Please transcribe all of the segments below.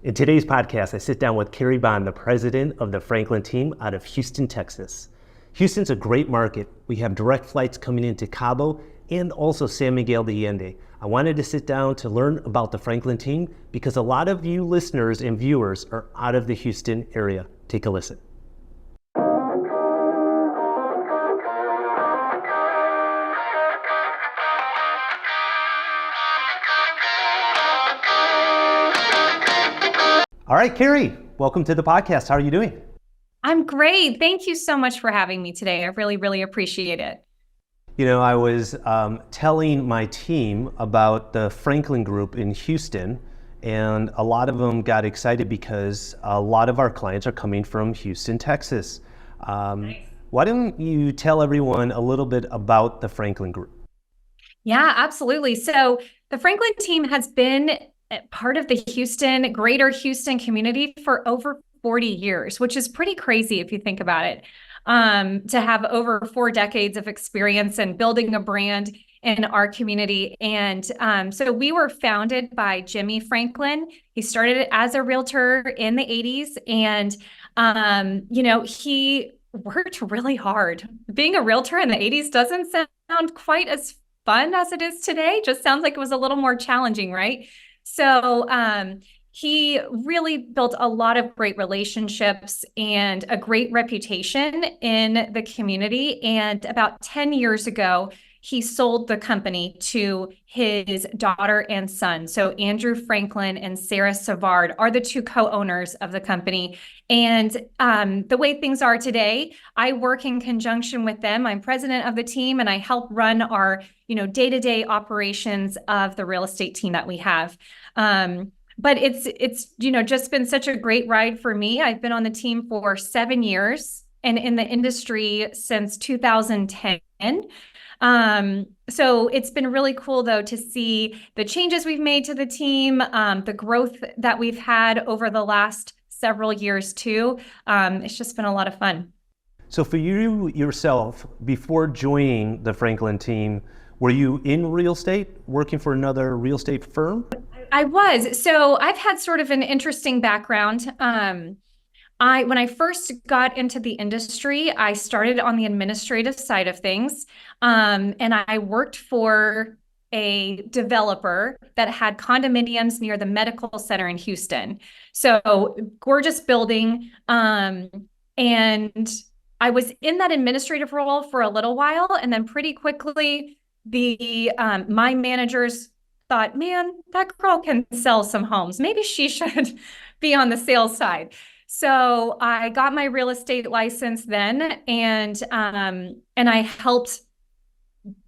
In today's podcast, I sit down with Carrie Bond, the president of the Franklin team out of Houston, Texas. Houston's a great market. We have direct flights coming into Cabo and also San Miguel de Allende. I wanted to sit down to learn about the Franklin team because a lot of you listeners and viewers are out of the Houston area. Take a listen. All right, Carrie, welcome to the podcast. How are you doing? I'm great. Thank you so much for having me today. I really appreciate it. You know, I was telling my team about the Franklin Group in Houston, and a lot of them got excited because a lot of our clients are coming from Houston, Texas. Nice. Why don't you tell everyone a little bit about the Franklin Group? Yeah, absolutely. So the Franklin team has been part of the greater Houston community for over 40 years, which is pretty crazy if you think about it. To have over 4 decades of experience in building a brand in our community. And so we were founded by Jimmy Franklin. He started it as a realtor in the 80s. And, he worked really hard. Being a realtor in the 80s doesn't sound quite as fun as it is today. Just sounds like it was a little more challenging, right? So he really built a lot of great relationships and a great reputation in the community. And about 10 years ago, he sold the company to his daughter and son. So Andrew Franklin and Sarah Savard are the 2 co-owners of the company. And the way things are today, I work in conjunction with them. I'm president of the team, and I help run our, day-to-day operations of the real estate team that we have. But it's just been such a great ride for me. I've been on the team for 7 years and in the industry since 2010. So it's been really cool, though, to see the changes we've made to the team, the growth that we've had over the last several years, too. It's just been a lot of fun. So for you yourself, before joining the Franklin team, were you in real estate, working for another real estate firm? I was. So I've had sort of an interesting background. When I first got into the industry, I started on the administrative side of things. And I worked for a developer that had condominiums near the medical center in Houston. So gorgeous building. And I was in that administrative role for a little while. And then pretty quickly, my managers thought, man, that girl can sell some homes. Maybe she should be on the sales side. So I got my real estate license then, and I helped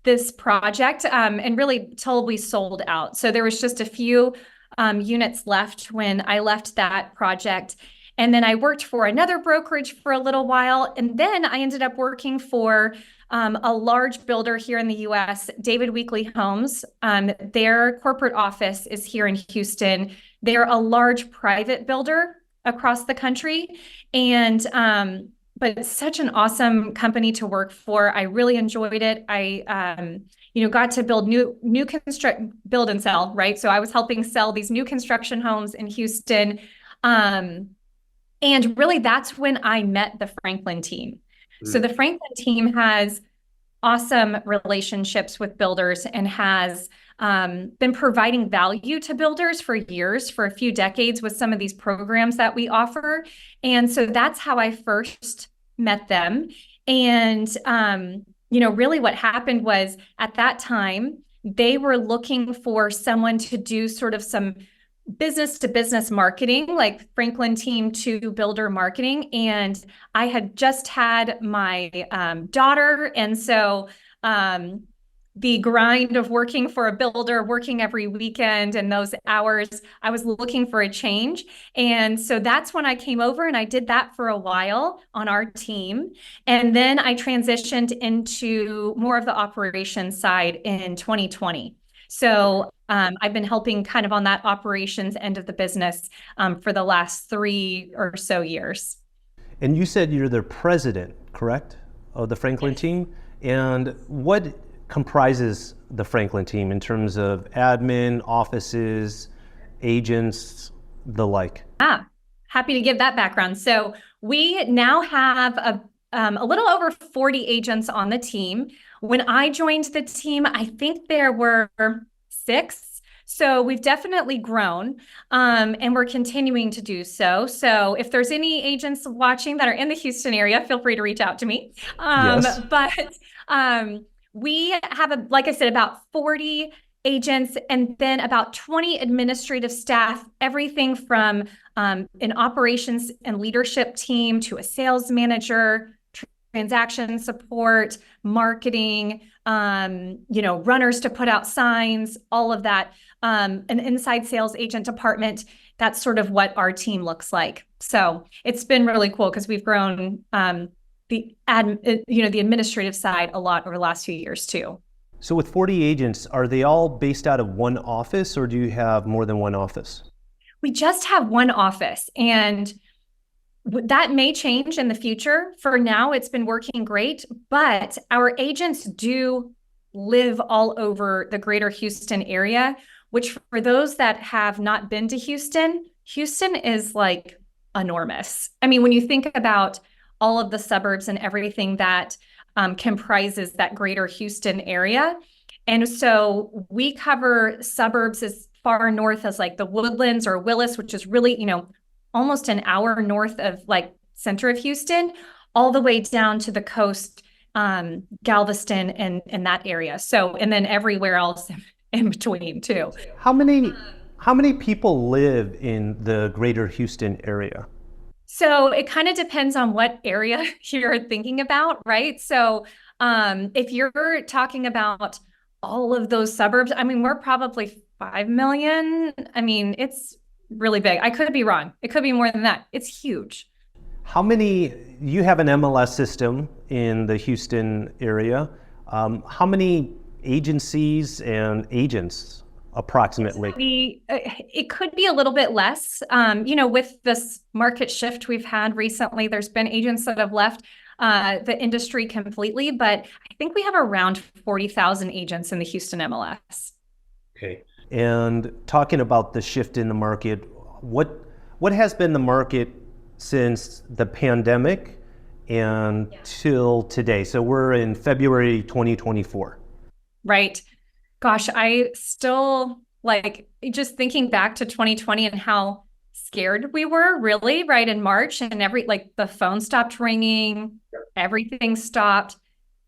this project and really till we sold out. So there was just a few units left when I left that project. And then I worked for another brokerage for a little while. And then I ended up working for a large builder here in the US, David Weekley Homes. Their corporate office is here in Houston. They're a large private builder across the country. And but it's such an awesome company to work for. I really enjoyed it. I got to build build and sell, right? So I was helping sell these new construction homes in Houston. And really that's when I met the Franklin team. So the Franklin team has awesome relationships with builders and has been providing value to builders for years, for a few decades with some of these programs that we offer. And so that's how I first met them. And, really what happened was at that time, they were looking for someone to do sort of some business to business marketing, like Franklin team to builder marketing. And I had just had my daughter. And so the grind of working for a builder, working every weekend and those hours, I was looking for a change. And so that's when I came over and I did that for a while on our team. And then I transitioned into more of the operations side in 2020. So I've been helping kind of on that operations end of the business for the last 3 or so years. And you said you're the president, correct, of the Franklin team? And what comprises the Franklin team in terms of admin, offices, agents, the like? Ah, happy to give that background. So we now have a little over 40 agents on the team. When I joined the team, I think there were 6. So we've definitely grown, and we're continuing to do so. So if there's any agents watching that are in the Houston area, feel free to reach out to me. Yes. But we have, like I said, about 40 agents and then about 20 administrative staff, everything from an operations and leadership team to a sales manager, transaction support, marketing, runners to put out signs, all of that, an inside sales agent department. That's sort of what our team looks like. So it's been really cool because we've grown the administrative side a lot over the last few years too. So with 40 agents, are they all based out of one office or do you have more than one office? We just have one office, and that may change in the future. For now, it's been working great, but our agents do live all over the greater Houston area, which for those that have not been to Houston, Houston is like enormous. I mean, when you think about all of the suburbs and everything that comprises that greater Houston area. And so we cover suburbs as far north as like the Woodlands or Willis, which is really, almost an hour north of like center of Houston, all the way down to the coast, Galveston and that area. So, and then everywhere else in between too. How many people live in the greater Houston area? So it kind of depends on what area you're thinking about, right? So if you're talking about all of those suburbs, I mean, we're probably 5 million. I mean, it's really big. I could be wrong. It could be more than that. It's huge. You have an MLS system in the Houston area. How many agencies and agents approximately? It could be a little bit less. With this market shift we've had recently, there's been agents that have left the industry completely, but I think we have around 40,000 agents in the Houston MLS. Okay. And talking about the shift in the market, what has been the market since the pandemic and till today? So we're in February 2024. Right. Gosh, I still just thinking back to 2020 and how scared we were really right in March, and the phone stopped ringing, everything stopped.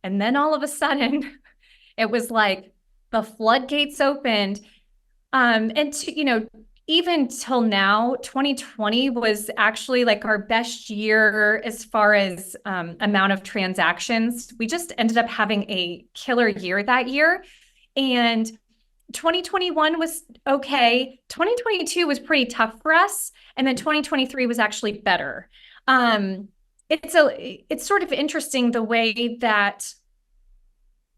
And then all of a sudden it was like the floodgates opened. Even till now, 2020 was actually like our best year as far as amount of transactions. We just ended up having a killer year that year. And 2021 was okay. 2022 was pretty tough for us. And then 2023 was actually better. It's sort of interesting the way that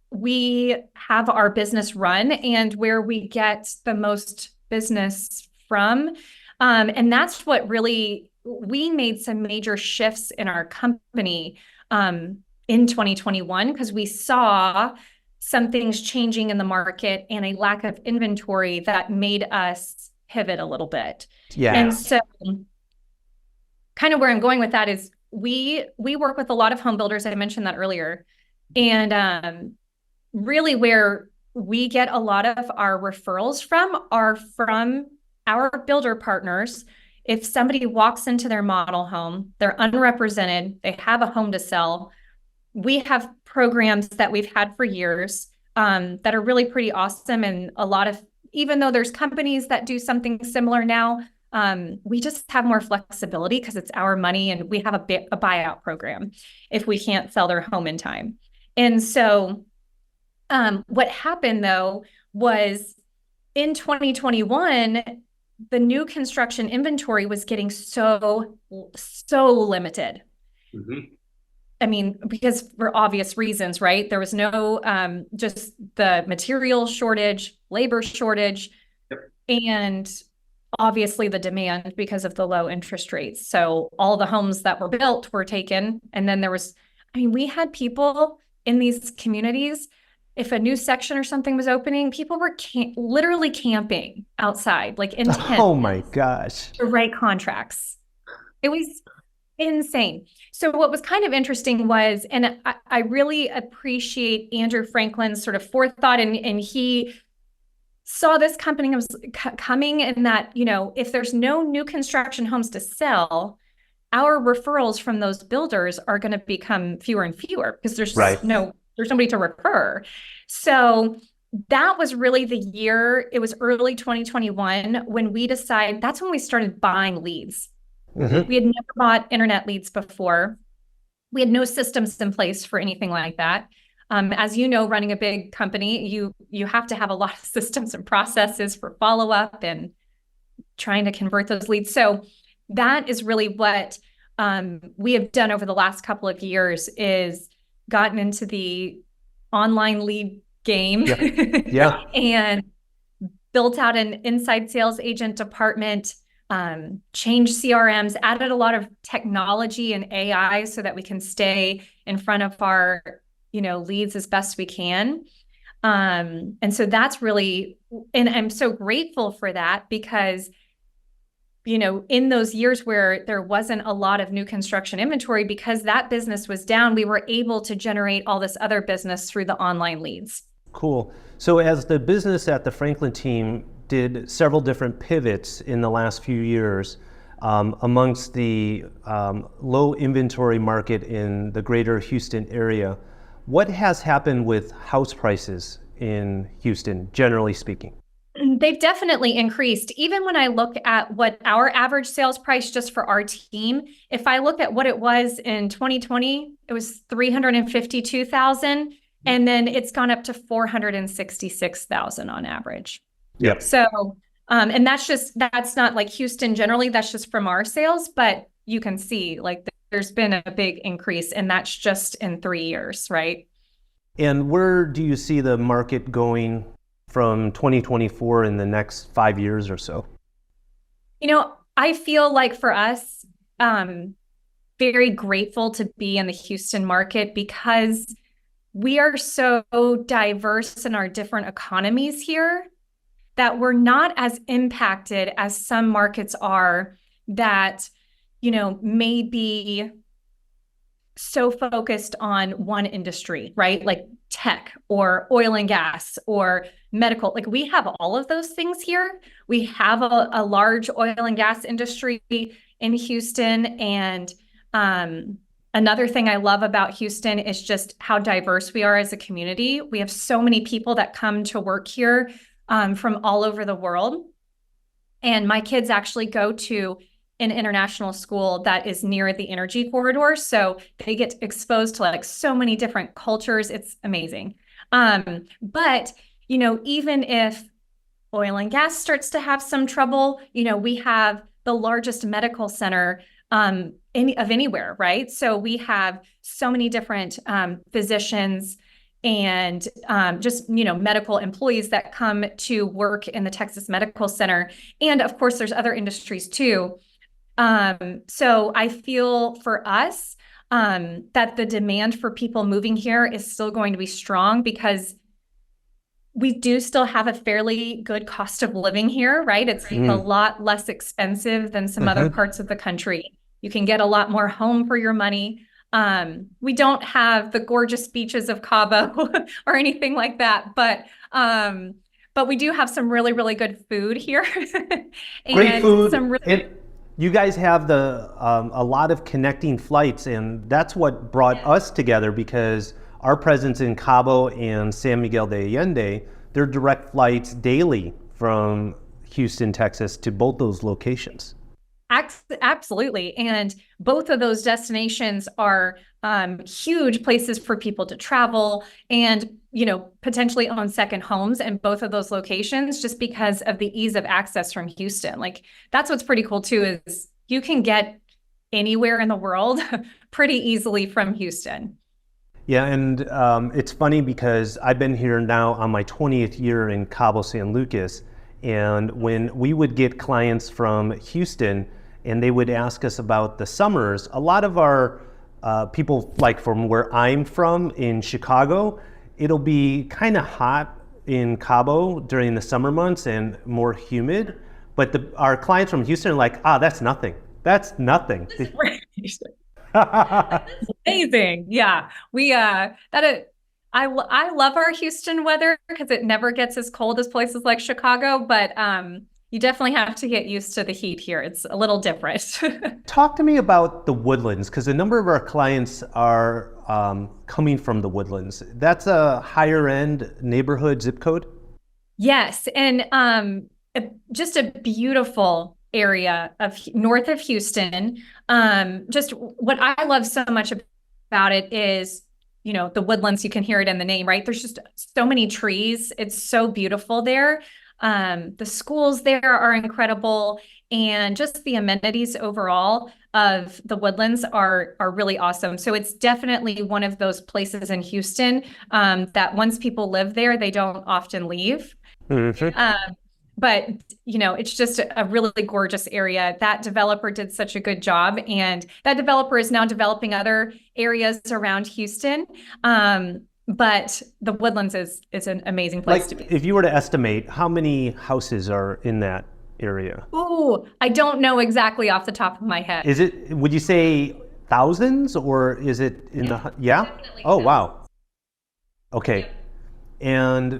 we have our business run and where we get the most business from. And that's what really, we made some major shifts in our company in 2021 because we saw some things changing in the market and a lack of inventory that made us pivot a little bit. Yeah. And so kind of where I'm going with that is we work with a lot of home builders. I mentioned that earlier. And really where we get a lot of our referrals from are from our builder partners. If somebody walks into their model home, they're unrepresented, they have a home to sell, we have programs that we've had for years that are really pretty awesome. And even though there's companies that do something similar now, we just have more flexibility because it's our money, and we have a buyout program if we can't sell their home in time. And so what happened though was in 2021, the new construction inventory was getting so limited. Mm-hmm. I mean, because for obvious reasons, right? There was no, just the material shortage, labor shortage, and obviously the demand because of the low interest rates. So all the homes that were built were taken. And then we had people in these communities if a new section or something was opening, people were literally camping outside, like in tents Oh my gosh. to write contracts. It was insane. So what was kind of interesting was, and I really appreciate Andrew Franklin's sort of forethought, and he saw this company was coming, and that, you know, if there's no new construction homes to sell, our referrals from those builders are going to become fewer and fewer because there's nobody to refer. So that was really the year. It was early 2021 when we decided, that's when we started buying leads. We had never bought internet leads before. We had no systems in place for anything like that. As you know, running a big company, you have to have a lot of systems and processes for follow-up and trying to convert those leads. So that is really what we have done over the last couple of years, is gotten into the online lead game. Yeah. And built out an inside sales agent department, changed CRMs, added a lot of technology and AI so that we can stay in front of our, you know, leads as best we can. And so that's really, and I'm so grateful for that, because, you know, in those years where there wasn't a lot of new construction inventory, because that business was down, we were able to generate all this other business through the online leads. Cool. So as the business at the Franklin team did several different pivots in the last few years, amongst the low inventory market in the greater Houston area, what has happened with house prices in Houston, generally speaking? They've definitely increased. Even when I look at what our average sales price just for our team, if I look at what it was in 2020, it was $352,000, and then it's gone up to $466,000 on average. Yep. So, and that's not like Houston generally, that's just from our sales, but you can see like there's been a big increase, and that's just in 3 years, right? And where do you see the market going from 2024 in the next 5 years or so? You know, I feel like for us, very grateful to be in the Houston market, because we are so diverse in our different economies here that we're not as impacted as some markets are that, you know, may be so focused on one industry, right? Like tech or oil and gas or medical. Like we have all of those things here. We have a large oil and gas industry in Houston. And another thing I love about Houston is just how diverse we are as a community. We have so many people that come to work here from all over the world. And my kids actually go to an international school that is near the energy corridor. So they get exposed to like so many different cultures. It's amazing. But, you know, even if oil and gas starts to have some trouble, you know, we have the largest medical center of anywhere, right? So we have so many different physicians and just, you know, medical employees that come to work in the Texas Medical Center. And of course, there's other industries too. So I feel for us that the demand for people moving here is still going to be strong, because we do still have a fairly good cost of living here, right? It's a lot less expensive than some other parts of the country. You can get a lot more home for your money. We don't have the gorgeous beaches of Cabo or anything like that, but we do have some really, really good food here. And great food. Some really you guys have a lot of connecting flights, and that's what brought us together, because our presence in Cabo and San Miguel de Allende, they're direct flights daily from Houston, Texas to both those locations. Absolutely. And both of those destinations are huge places for people to travel and, you know, potentially own second homes in both of those locations, just because of the ease of access from Houston. Like that's what's pretty cool too, is you can get anywhere in the world pretty easily from Houston. Yeah, and it's funny because I've been here now on my 20th year in Cabo San Lucas, and when we would get clients from Houston and they would ask us about the summers, a lot of our people, like from where I'm from in Chicago, it'll be kind of hot in Cabo during the summer months and more humid. But our clients from Houston are like, that's nothing. That's nothing. That's amazing. Yeah. I love our Houston weather because it never gets as cold as places like Chicago, but you definitely have to get used to the heat here. It's a little different. Talk to me about the Woodlands, because a number of our clients are coming from the Woodlands. That's a higher end neighborhood zip code? Yes. And just a beautiful area of north of Houston. Just what I love so much about it is, the Woodlands, you can hear it in the name, right? There's just so many trees. It's so beautiful there. The schools there are incredible, and just the amenities overall of the Woodlands are really awesome. So it's definitely one of those places in Houston that once people live there, they don't often leave. Mm-hmm. But, it's just a really gorgeous area. That developer did such a good job, and that developer is now developing other areas around Houston. But the Woodlands is an amazing place to be. If you were to estimate, how many houses are in that area? Oh, I don't know exactly off the top of my head. Would you say thousands, or is it in the, yeah? Oh, wow. Okay. Yeah. And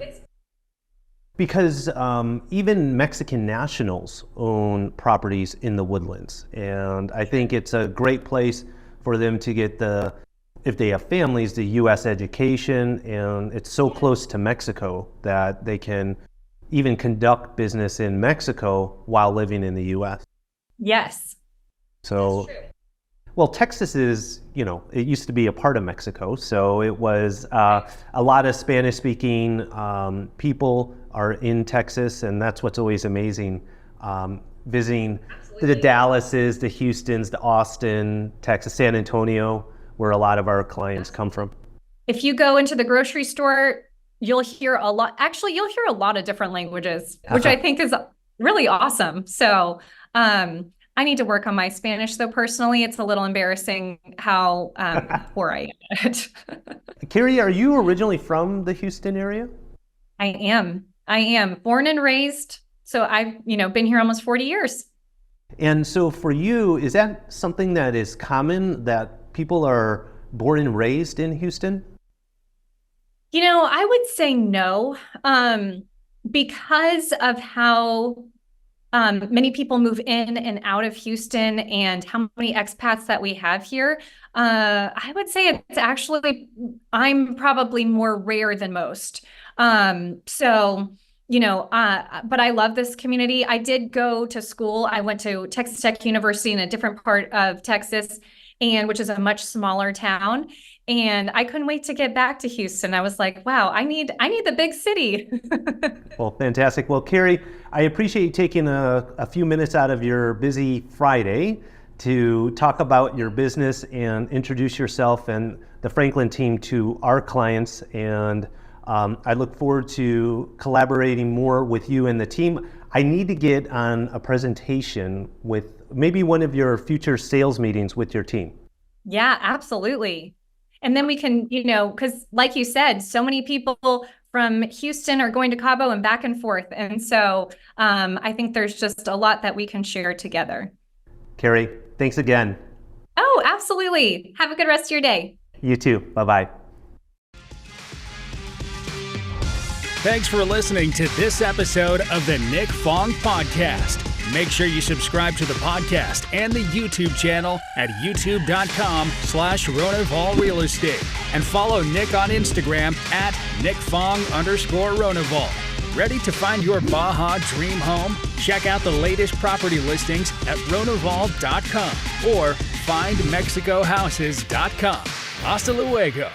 because even Mexican nationals own properties in the Woodlands. And I think it's a great place for them to get if they have families, the U.S. education. And it's so close to Mexico that they can even conduct business in Mexico while living in the U.S. Yes. So, that's true. Well, Texas is, it used to be a part of Mexico. So it was a lot of Spanish-speaking people are in Texas, and that's what's always amazing, visiting the Dallases, the Houstons, the Austin, Texas, San Antonio, where a lot of our clients come from. If you go into the grocery store, you'll hear a lot. Actually, you'll hear a lot of different languages, which I think is really awesome. So I need to work on my Spanish, though. Personally, it's a little embarrassing how poor I am at it. Carrie, are you originally from the Houston area? I am born and raised. So I've, been here almost 40 years. And so for you, is that something that is common, that people are born and raised in Houston? I would say no, because of how many people move in and out of Houston and how many expats that we have here. I would say it's actually, I'm probably more rare than most. But I love this community. I did go to school. I went to Texas Tech University in a different part of Texas, which is a much smaller town. And I couldn't wait to get back to Houston. I was like, wow, I need the big city. Well, fantastic. Well, Carrie, I appreciate you taking a few minutes out of your busy Friday to talk about your business and introduce yourself and the Franklin team to our clients. And I look forward to collaborating more with you and the team. I need to get on a presentation with maybe one of your future sales meetings with your team. Yeah, absolutely. And then we can, because like you said, so many people from Houston are going to Cabo and back and forth. And so I think there's just a lot that we can share together. Carrie, thanks again. Oh, absolutely. Have a good rest of your day. You too. Bye-bye. Thanks for listening to this episode of the Nick Fong Podcast. Make sure you subscribe to the podcast and the YouTube channel at youtube.com/Ronaval Real Estate and follow Nick on Instagram at NickFong_Ronaval. Ready to find your Baja dream home? Check out the latest property listings at Ronaval.com or findmexicohouses.com. Hasta luego.